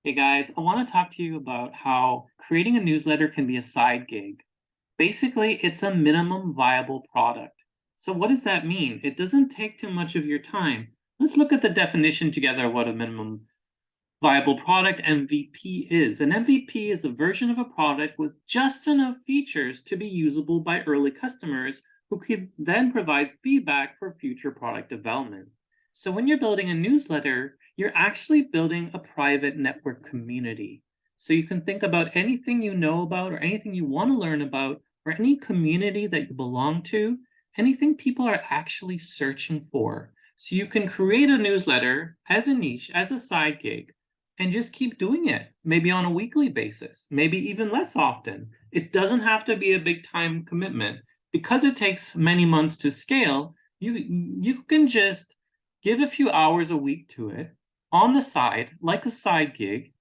Hey guys, I want to talk to you about how creating a newsletter can be a side gig. Basically, it's a minimum viable product. So, what does that mean? It doesn't take too much of your time. Let's look at the definition together of what a minimum viable product MVP is. An MVP is a version of a product with just enough features to be usable by early customers who could then provide feedback for future product development. So when you're building a newsletter, you're actually building a private network community. So you can think about anything you know about or anything you want to learn about or any community that you belong to, anything people are actually searching for. So you can create a newsletter as a niche, as a side gig, and just keep doing it, maybe on a weekly basis, maybe even less often. It doesn't have to be a big time commitment. Because it takes many months to scale, you can just give a few hours a week to it on the side, like a side gig,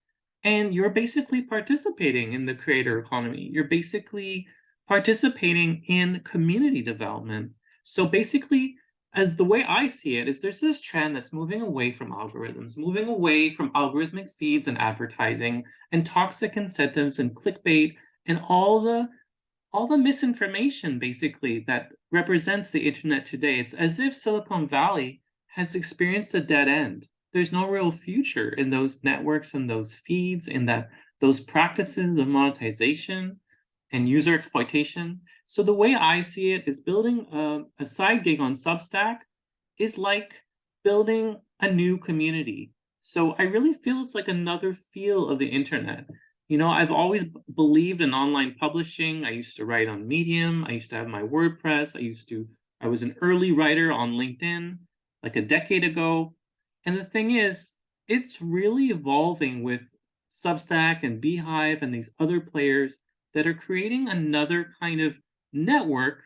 and you're basically participating in the creator economy. You're basically participating in community development. So basically, as the way I see it, is there's this trend that's moving away from algorithms, moving away from algorithmic feeds and advertising and toxic incentives and clickbait and all the misinformation basically that represents the internet today. It's as if Silicon Valley has experienced a dead end. There's no real future in those networks and those feeds, in that those practices of monetization and user exploitation. So the way I see it is building a side gig on Substack is like building a new community. So I really feel it's like another feel of the internet. I've always believed in online publishing. I used to write on Medium. I used to have my WordPress. I was an early writer on LinkedIn like a decade ago. And the thing is, it's really evolving with Substack and Beehive and these other players that are creating another kind of network.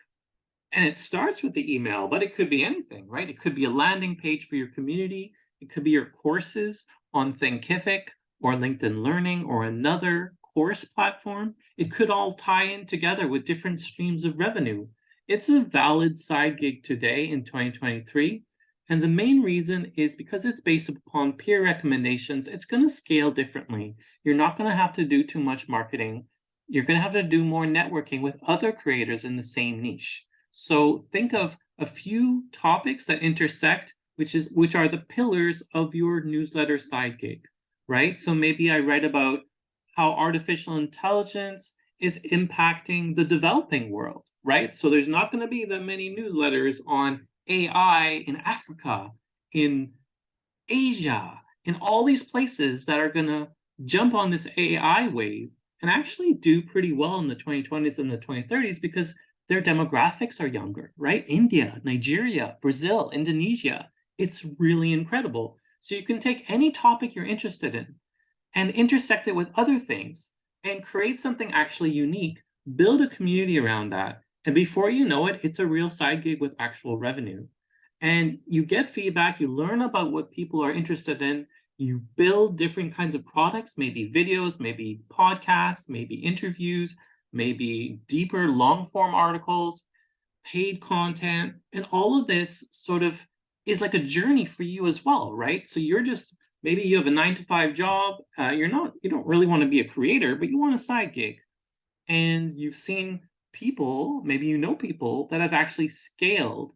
And it starts with the email, but it could be anything, right? It could be a landing page for your community. It could be your courses on Thinkific or LinkedIn Learning or another course platform. It could all tie in together with different streams of revenue. It's a valid side gig today in 2023. And the main reason is because it's based upon peer recommendations. It's going to scale differently. You're not going to have to do too much marketing. You're going to have to do more networking with other creators in the same niche. So think of a few topics that intersect, which are the pillars of your newsletter side gig, right? So maybe I write about how artificial intelligence is impacting the developing world, right? So there's not going to be that many newsletters on AI in Africa, in Asia, in all these places that are going to jump on this AI wave and actually do pretty well in the 2020s and the 2030s because their demographics are younger, right? India, Nigeria, Brazil, Indonesia. It's really incredible. So you can take any topic you're interested in and intersect it with other things and create something actually unique, build a community around that. And before you know it, it's a real side gig with actual revenue. And you get feedback, you learn about what people are interested in, you build different kinds of products, maybe videos, maybe podcasts, maybe interviews, maybe deeper long form articles, paid content, and all of this sort of is like a journey for you as well, right? So you're just, maybe you have a 9 to 5 job, you don't really want to be a creator, but you want a side gig. And you've seen people, maybe you know people that have actually scaled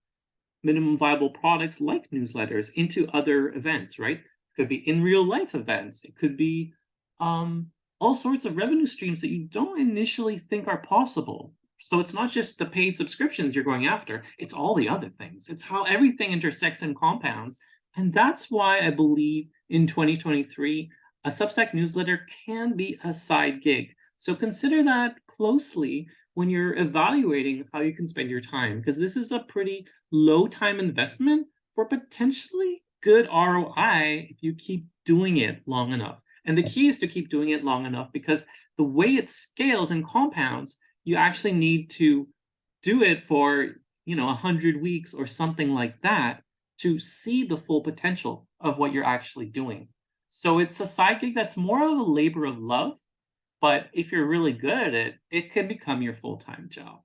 minimum viable products like newsletters into other events, right? It could be in real life events. It could be all sorts of revenue streams that you don't initially think are possible. So it's not just the paid subscriptions you're going after, it's all the other things. It's how everything intersects and compounds. And that's why I believe in 2023, a Substack newsletter can be a side gig. So consider that closely when you're evaluating how you can spend your time, because this is a pretty low time investment for potentially good ROI if you keep doing it long enough. And the key is to keep doing it long enough, because the way it scales and compounds, you actually need to do it for 100 weeks or something like that to see the full potential of what you're actually doing. So it's a side gig that's more of a labor of love, but if you're really good at it, it can become your full-time job.